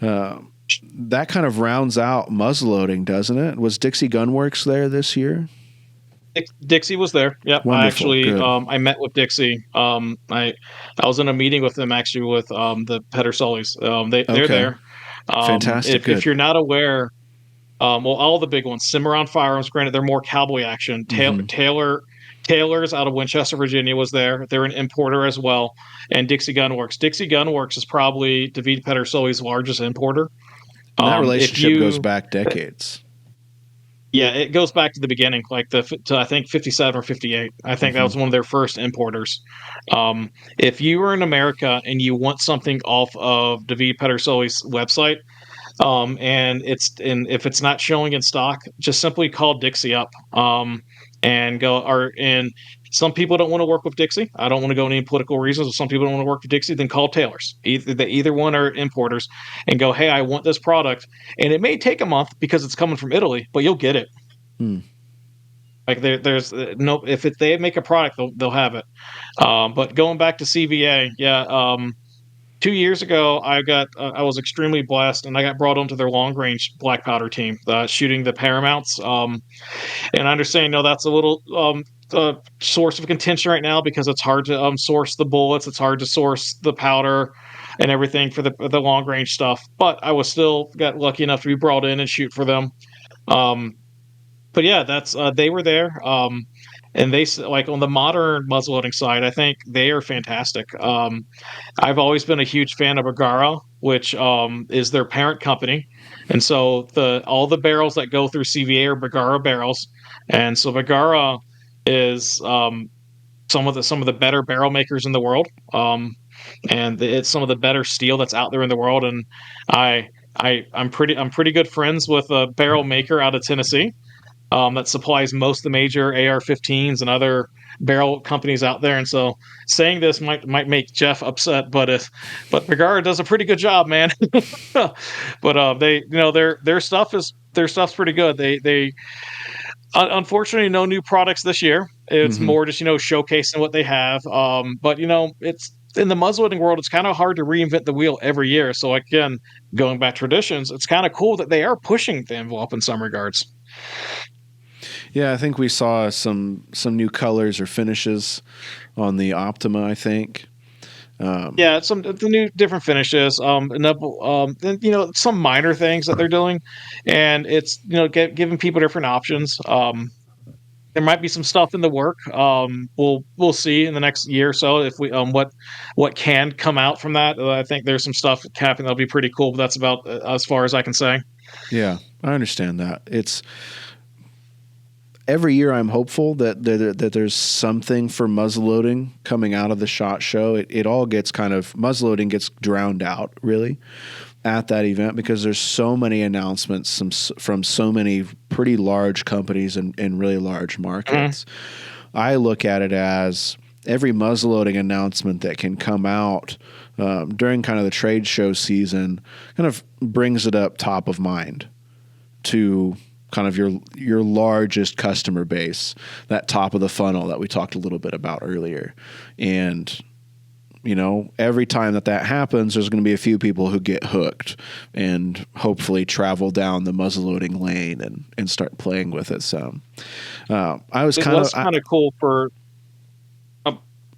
that kind of rounds out muzzleloading, doesn't it? Was Dixie Gunworks there this year? Dixie was there. Yep. Wonderful. I met with Dixie. I was in a meeting with them actually with the Pedersolis. They're there. Fantastic. If you're not aware, all the big ones, Cimarron Firearms, granted they're more cowboy action. Taylor's out of Winchester, Virginia was there. They're an importer as well. And Dixie Gunworks. Dixie Gunworks is probably Davide Pedersoli's largest importer. And that relationship goes back decades. Yeah, it goes back to the beginning, to I think 57 or 58. I think that was one of their first importers. If you are in America and you want something off of Davide Pedersoli's website, and if it's not showing in stock, just simply call Dixie up and go. And some people don't want to work with Dixie. I don't want to go into any political reasons. If some people don't want to work with Dixie, then call Taylor's. Either one are importers, and go, hey, I want this product, and it may take a month because it's coming from Italy, but you'll get it. Like there's no, if they make a product, they'll have it. But going back to CVA, 2 years ago, I was extremely blessed, and I got brought onto their long range black powder team, shooting the Paramounts. And I understand, that's a little source of contention right now because it's hard to source the bullets, it's hard to source the powder and everything for the long range stuff. But I was still got lucky enough to be brought in and shoot for them. But yeah, that's they were there. And they, like, on the modern muzzleloading side, I think they are fantastic. I've always been a huge fan of Bergara, which is their parent company, and so all the barrels that go through CVA are Bergara barrels, and so Bergara is some of the better barrel makers in the world, and it's some of the better steel that's out there in the world. And I'm pretty good friends with a barrel maker out of Tennessee. That supplies most of the major AR-15s and other barrel companies out there. And so saying this might make Jeff upset, but Bergara does a pretty good job, man. But their stuff's pretty good. They unfortunately no new products this year. It's more just showcasing what they have. But it's in the muzzleloading world, it's kind of hard to reinvent the wheel every year. So again, going back traditions, it's kind of cool that they are pushing the envelope in some regards. Yeah, I think we saw some new colors or finishes on the Optima, I think. Some the new different finishes, some minor things that they're doing, and it's giving people different options. There might be some stuff in the work. We'll see in the next year or so if we what can come out from that. I think there's some stuff happening that'll be pretty cool, but that's about as far as I can say. Yeah, I understand that. It's every year I'm hopeful that there's something for muzzleloading coming out of the SHOT Show. It all gets muzzleloading gets drowned out really at that event because there's so many announcements from so many pretty large companies in really large markets. I look at it as every muzzleloading announcement that can come out during kind of the trade show season kind of brings it up top of mind to kind of your largest customer base, that top of the funnel that we talked a little bit about earlier. And, every time that happens, there's going to be a few people who get hooked and hopefully travel down the muzzleloading lane and start playing with it. So I was kind of cool for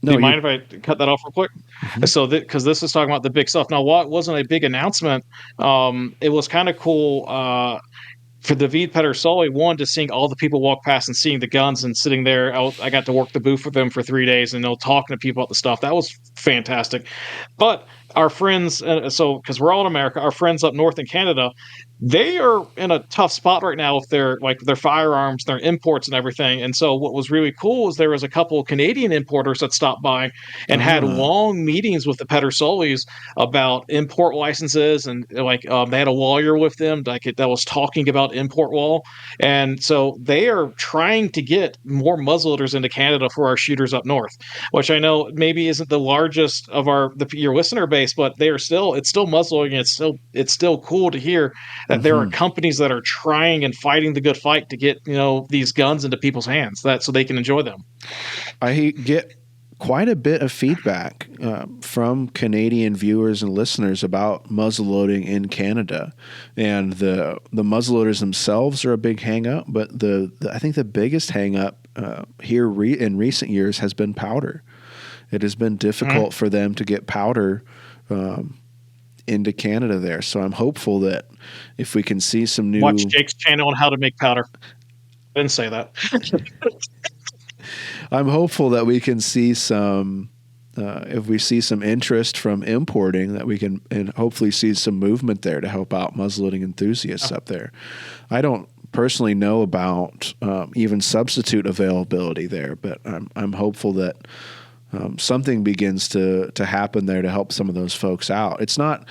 Do No, you mind if I cut that off real quick? Mhm. So, because this is talking about the big stuff. Now, what wasn't a big announcement? It was kind of cool. For Davide Pedersoli, one, to seeing all the people walk past and seeing the guns and sitting there. I got to work the booth with them for 3 days and talking to people about the stuff. That was fantastic. But our friends, so because we're all in America, our friends up north in Canada, they are in a tough spot right now with their firearms, their imports, and everything. And so, what was really cool is there was a couple of Canadian importers that stopped by and had Ah, long meetings with the Pedersolis about import licenses, and they had a lawyer with them that was talking about import wall. And so they are trying to get more muzzleloaders into Canada for our shooters up north, which I know maybe isn't the largest of your listener base, but it's still muzzleloading. It's still cool to hear that there are mhm. companies that are trying and fighting the good fight to get these guns into people's hands that so they can enjoy them. I get quite a bit of feedback from Canadian viewers and listeners about muzzleloading in Canada, and the muzzleloaders themselves are a big hang up. But I think the biggest hang up here in recent years has been powder. It has been difficult for them to get powder into Canada there. So I'm hopeful that if we can see some new Watch Jake's channel on how to make powder. I didn't say that. I'm hopeful that we can see some, if we see some interest from importing, that we can and hopefully see some movement there to help out muzzleloading enthusiasts up there. I don't personally know about even substitute availability there, but I'm hopeful that something begins to happen there to help some of those folks out. It's not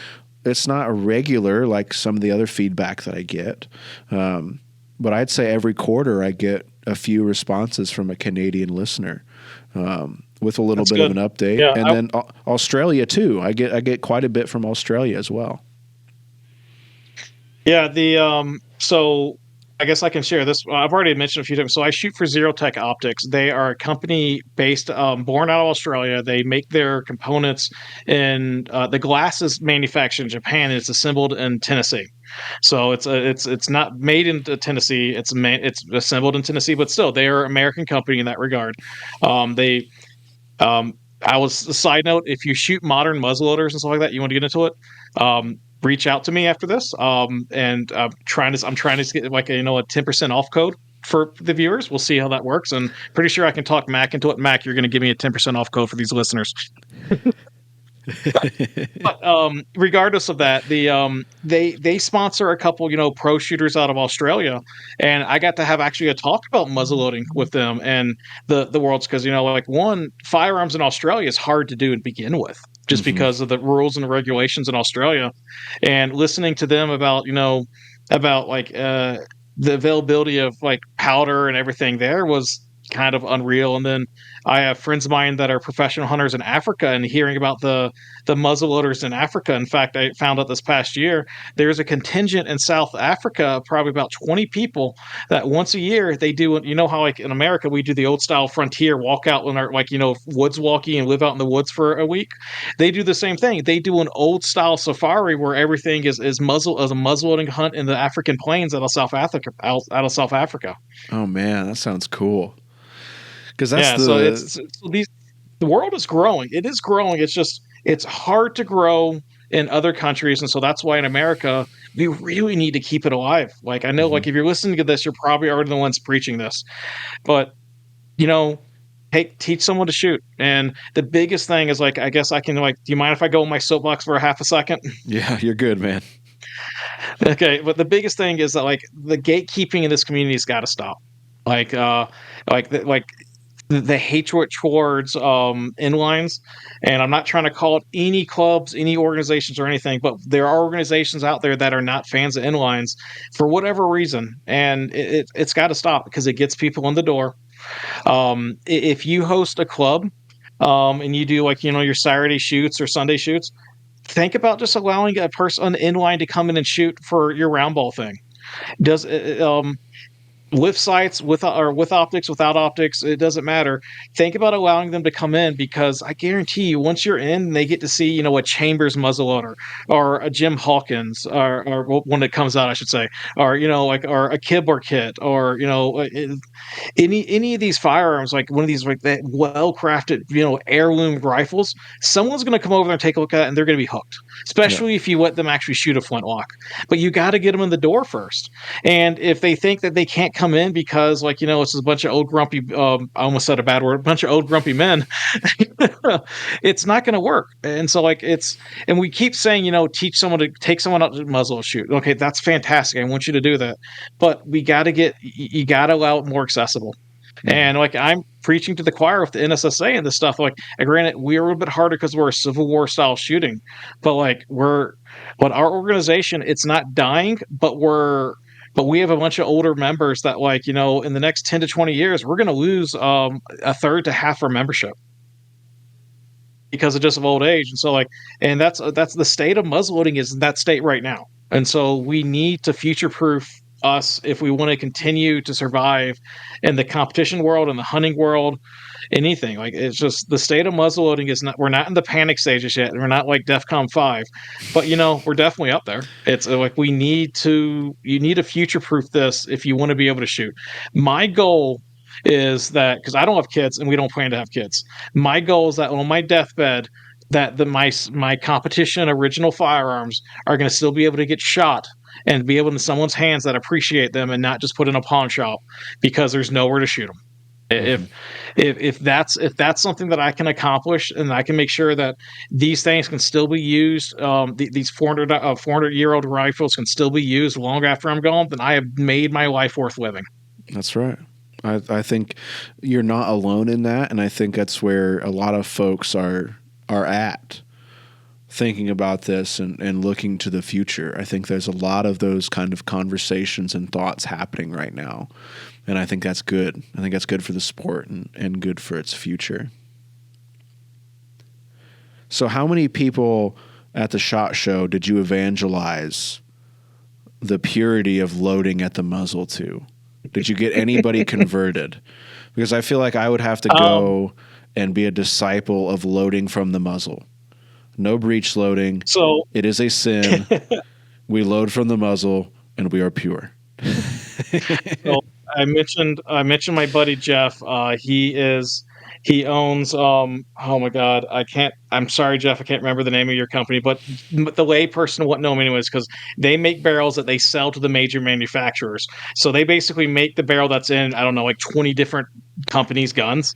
regular like some of the other feedback that I get, but I'd say every quarter I get a few responses from a Canadian listener with a little That's bit good. of an update, Yeah, and then Australia too. I get quite a bit from Australia as well. Yeah, so I guess I can share this. I've already mentioned a few times. So I shoot for Zero Tech Optics. They are a company born out of Australia. They make their components in the glass is manufactured in Japan. And it's assembled in Tennessee. So it's not made in Tennessee. It's assembled in Tennessee, but still they are an American company in that regard. They I was a side note. If you shoot modern muzzleloaders and stuff like that, you want to get into it. Reach out to me after this. And I'm trying to get like a 10% off code for the viewers. We'll see how that works. And pretty sure I can talk Mac into it. Mac, you're going to give me a 10% off code for these listeners. But regardless of that, they sponsor a couple pro shooters out of Australia, and I got to have actually a talk about muzzleloading with them and the worlds because like one firearms in Australia is hard to do to begin with just Mhm. because of the rules and the regulations in Australia, and listening to them about the availability of like powder and everything there was kind of unreal. And then I have friends of mine that are professional hunters in Africa and hearing about the muzzleloaders in Africa. In fact, I found out this past year there's a contingent in South Africa, probably about 20 people, that once a year they do. How like in America we do the old style frontier walk out in our woods walking and live out in the woods for a week. They do the same thing. They do an old style safari where everything is a muzzleloading hunt in the African plains out of South Africa. Out of South Africa. Oh man, that sounds cool. Because that's Yeah, so the the world is growing. It is growing. It's hard to grow in other countries, and so that's why in America we really need to keep it alive. Like I know, Mhm. like if you're listening to this, you're probably already the ones preaching this, but you know, hey, teach someone to shoot. And the biggest thing is like I guess I can do you mind if I go on my soapbox for a half a second? Yeah, you're good, man. Okay, but the biggest thing is that like the gatekeeping in this community has got to stop. Like the hatred towards inlines, and I'm not trying to call it any clubs, any organizations, or anything, but there are organizations out there that are not fans of inlines for whatever reason, and it's got to stop because it gets people in the door. If you host a club, and you do your Saturday shoots or Sunday shoots, think about just allowing a person on the inline to come in and shoot for your round ball thing. Does with sights, with or with optics, without optics, it doesn't matter. Think about allowing them to come in, because I guarantee you, once you're in, they get to see, a Chambers muzzleloader or a Jim Hawkins, or when it comes out, I should say, or or a Kibler kit, or any of these firearms, like one of these like that well crafted, heirloom rifles. Someone's going to come over there and take a look at it, and they're going to be hooked. Yeah. Especially if you let them actually shoot a flintlock. But you got to get them in the door first. And if they think that they can't come in because, it's a bunch of old grumpy, I almost said a bad word, a bunch of old grumpy men, it's not going to work. And so, and we keep saying, teach someone to take someone out to muzzle shoot. Okay, that's fantastic. I want you to do that. But you got to allow it more accessible. And I'm preaching to the choir with the NSSA and this stuff. Granted, we're a little bit harder because we're a Civil War style shooting, but our organization, it's not dying, but we have a bunch of older members that in the next 10 to 20 years, we're going to lose a third to half our membership because of just of old age. And so and that's the state of muzzleloading is in that state right now. And so we need to future proof us if we want to continue to survive in the competition world and the hunting world. Anything it's just the state of muzzleloading is not. We're not in the panic stages yet. We're not like DEFCON 5, but we're definitely up there. It's you need to future proof this if you want to be able to shoot. My goal is that, because I don't have kids and we don't plan to have kids. My goal is that on my deathbed, that my competition original firearms are going to still be able to get shot and be able in someone's hands that appreciate them, and not just put in a pawn shop because there's nowhere to shoot them. If that's something that I can accomplish, and I can make sure that these things can still be used, these 400-year-old rifles can still be used long after I'm gone, then I have made my life worth living. That's right. I think you're not alone in that, and I think that's where a lot of folks are at, thinking about this and looking to the future. I think there's a lot of those kind of conversations and thoughts happening right now. And I think that's good. I think that's good for the sport and good for its future. So how many people at the SHOT Show did you evangelize the purity of loading at the muzzle to? Did you get anybody converted? Because I feel like I would have to go and be a disciple of loading from the muzzle. No breech loading. So it is a sin. We load from the muzzle and we are pure. So I mentioned my buddy Jeff. He owns oh my god, I'm sorry, Jeff, I can't remember the name of your company, but the lay person wouldn't know them anyways, because they make barrels that they sell to the major manufacturers. So they basically make the barrel that's in, I don't know, like 20 different companies' guns.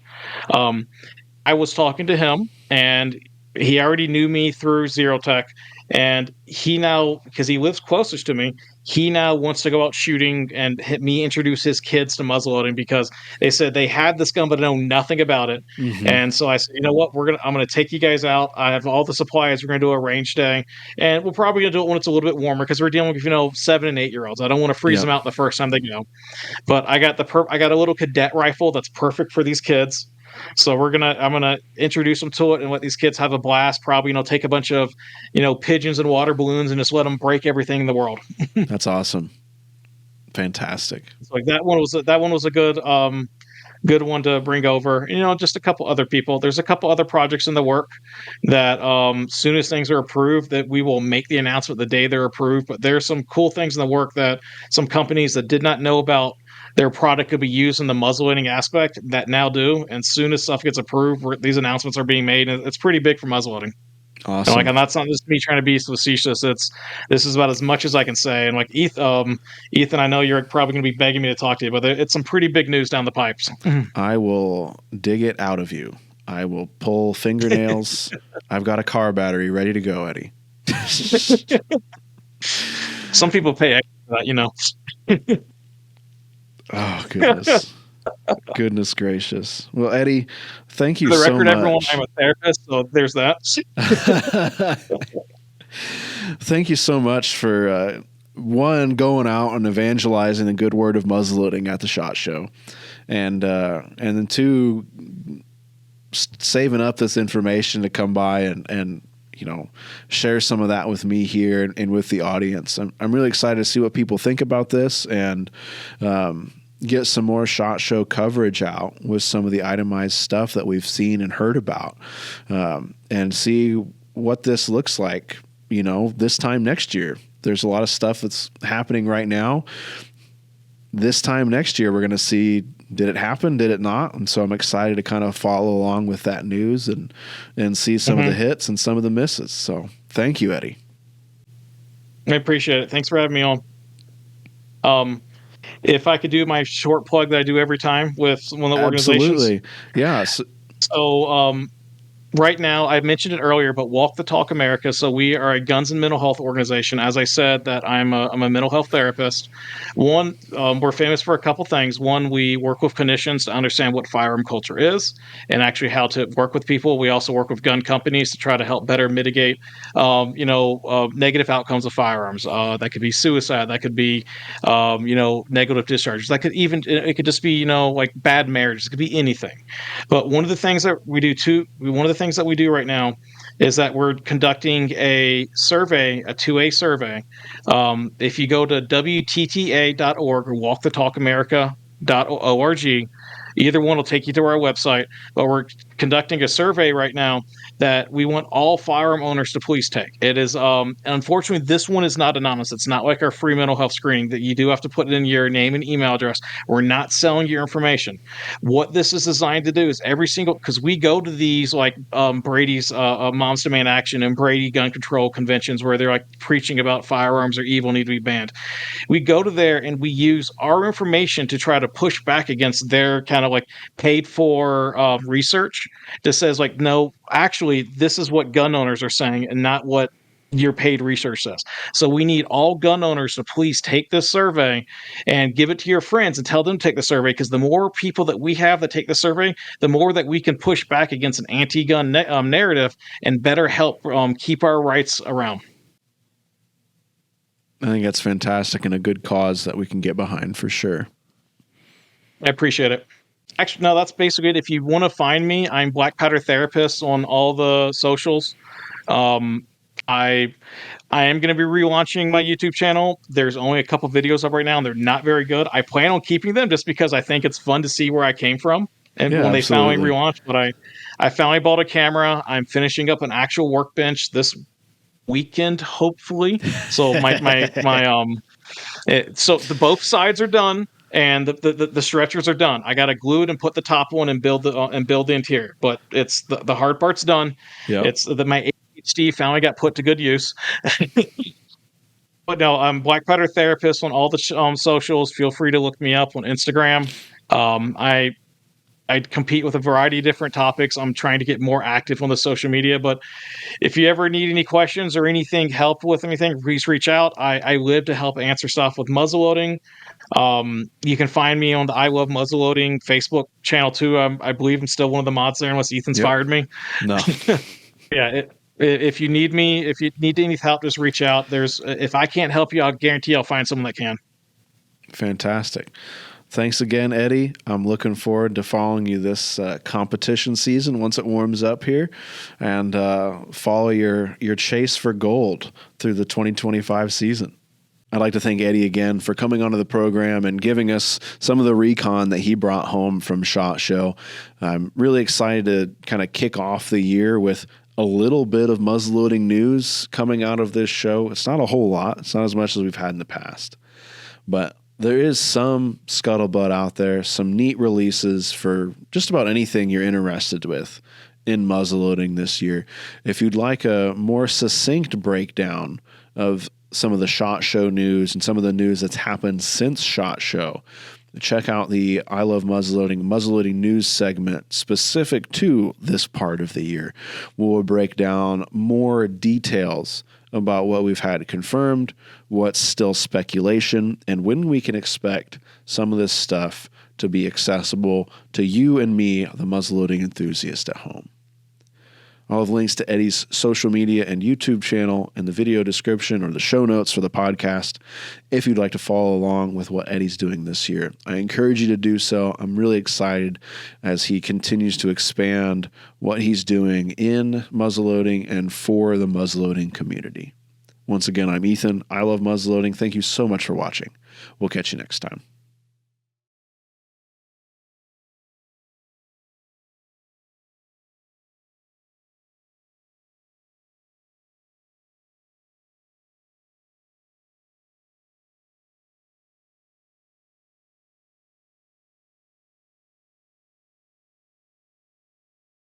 I was talking to him, and he already knew me through Zero Tech, and he now, because he lives closest to me, he now wants to go out shooting and introduce his kids to muzzleloading, because they said they had this gun but know nothing about it. Mm-hmm. And so I said, you know what, I'm gonna take you guys out. I have all the supplies. We're gonna do a range day, and we're probably gonna do it when it's a little bit warmer, because we're dealing with 7 and 8 year olds. I don't want to freeze them out the first time they go. But I got a little cadet rifle that's perfect for these kids. So I'm gonna introduce them to it and let these kids have a blast. Probably take a bunch of pigeons and water balloons and just let them break everything in the world. That's awesome, fantastic. So that one was a good one to bring over. Just a couple other people. There's a couple other projects in the work that soon as things are approved, that we will make the announcement the day they're approved. But there's some cool things in the work that some companies that did not know about their product could be used in the muzzleloading aspect that now do. And soon as stuff gets approved, these announcements are being made, and it's pretty big for muzzleloading. Awesome. And that's not just me trying to be facetious. This is about as much as I can say. And Ethan, I know you're probably going to be begging me to talk to you, but it's some pretty big news down the pipes. I will dig it out of you. I will pull fingernails. I've got a car battery ready to go, Eddie. Some people pay extra for that, Oh, goodness. Goodness gracious. Well, Eddie, thank you so much. For the record, everyone, I'm a therapist, so there's that. Thank you so much for, one, going out and evangelizing the good word of muzzleloading at the SHOT Show. And then two, saving up this information to come by and share some of that with me here and with the audience. I'm really excited to see what people think about this. And, get some more SHOT Show coverage out with some of the itemized stuff that we've seen and heard about, and see what this looks like, this time next year. There's a lot of stuff that's happening right now. This time next year, we're going to see, did it happen? Did it not? And so I'm excited to kind of follow along with that news and see some of the hits and some of the misses. So thank you, Eddie. I appreciate it. Thanks for having me on. If I could do my short plug that I do every time with one of the organizations. Absolutely. Yeah. So right now, I mentioned it earlier, but Walk the Talk America. So we are a guns and mental health organization. As I said, that I'm a mental health therapist. One, we're famous for a couple things. One, we work with clinicians to understand what firearm culture is and actually how to work with people. We also work with gun companies to try to help better mitigate, negative outcomes of firearms. That could be suicide. That could be, negative discharges. That could it could just be, like bad marriages. It could be anything. But one of the things that we do right now is that we're conducting a survey, a 2A survey. If you go to WTTA.org or walkthetalkamerica.org, either one will take you to our website. But we're conducting a survey right now that we want all firearm owners to please take. It is, unfortunately, this one is not anonymous. It's not like our free mental health screening that you do have to put in your name and email address. We're not selling your information. What this is designed to do is because we go to these like Brady's Moms Demand Action and Brady gun control conventions where they're like preaching about firearms are evil, need to be banned. We go to there and we use our information to try to push back against their kind of like paid for research that says like, no, actually, this is what gun owners are saying and not what your paid research says. So we need all gun owners to please take this survey and give it to your friends and tell them to take the survey, because the more people that we have that take the survey, the more that we can push back against an anti-gun narrative and better help keep our rights around. I think that's fantastic and a good cause that we can get behind for sure. I appreciate it. Actually, no, that's basically it. If you want to find me, I'm Black Powder Therapist on all the socials. I am going to be relaunching my YouTube channel. There's only a couple videos up right now, and they're not very good. I plan on keeping them just because I think it's fun to see where I came from. And when they finally relaunched, but I finally bought a camera. I'm finishing up an actual workbench this weekend, hopefully. So so both sides are done. And the stretchers are done. I got to glue it and put the top on and build the interior. But it's the hard part's done. Yep. It's my ADHD finally got put to good use. But no, I'm Black Powder Therapist on all the socials. Feel free to look me up on Instagram. I compete with a variety of different topics. I'm trying to get more active on the social media. But if you ever need any questions or anything, help with anything, please reach out. I live to help answer stuff with muzzleloading. You can find me on the I Love Muzzleloading Facebook channel too. I believe I'm still one of the mods there, unless Ethan's fired me. No. Yeah. If you need me, if you need any help, just reach out. If I can't help you, I'll guarantee I'll find someone that can. Fantastic. Thanks again, Eddie. I'm looking forward to following you this competition season once it warms up here, and follow your chase for gold through the 2025 season. I'd like to thank Eddie again for coming onto the program and giving us some of the recon that he brought home from SHOT Show. I'm really excited to kind of kick off the year with a little bit of muzzleloading news coming out of this show. It's not a whole lot. It's not as much as we've had in the past. But there is some scuttlebutt out there, some neat releases for just about anything you're interested with in muzzleloading this year. If you'd like a more succinct breakdown of some of the SHOT Show news and some of the news that's happened since SHOT Show, check out the I Love Muzzleloading news segment specific to this part of the year. We'll break down more details about what we've had confirmed, what's still speculation, and when we can expect some of this stuff to be accessible to you and me, the muzzleloading enthusiast at home. I'll have links to Eddie's social media and YouTube channel in the video description or the show notes for the podcast if you'd like to follow along with what Eddie's doing this year. I encourage you to do so. I'm really excited as he continues to expand what he's doing in muzzleloading and for the muzzleloading community. Once again, I'm Ethan. I love muzzleloading. Thank you so much for watching. We'll catch you next time.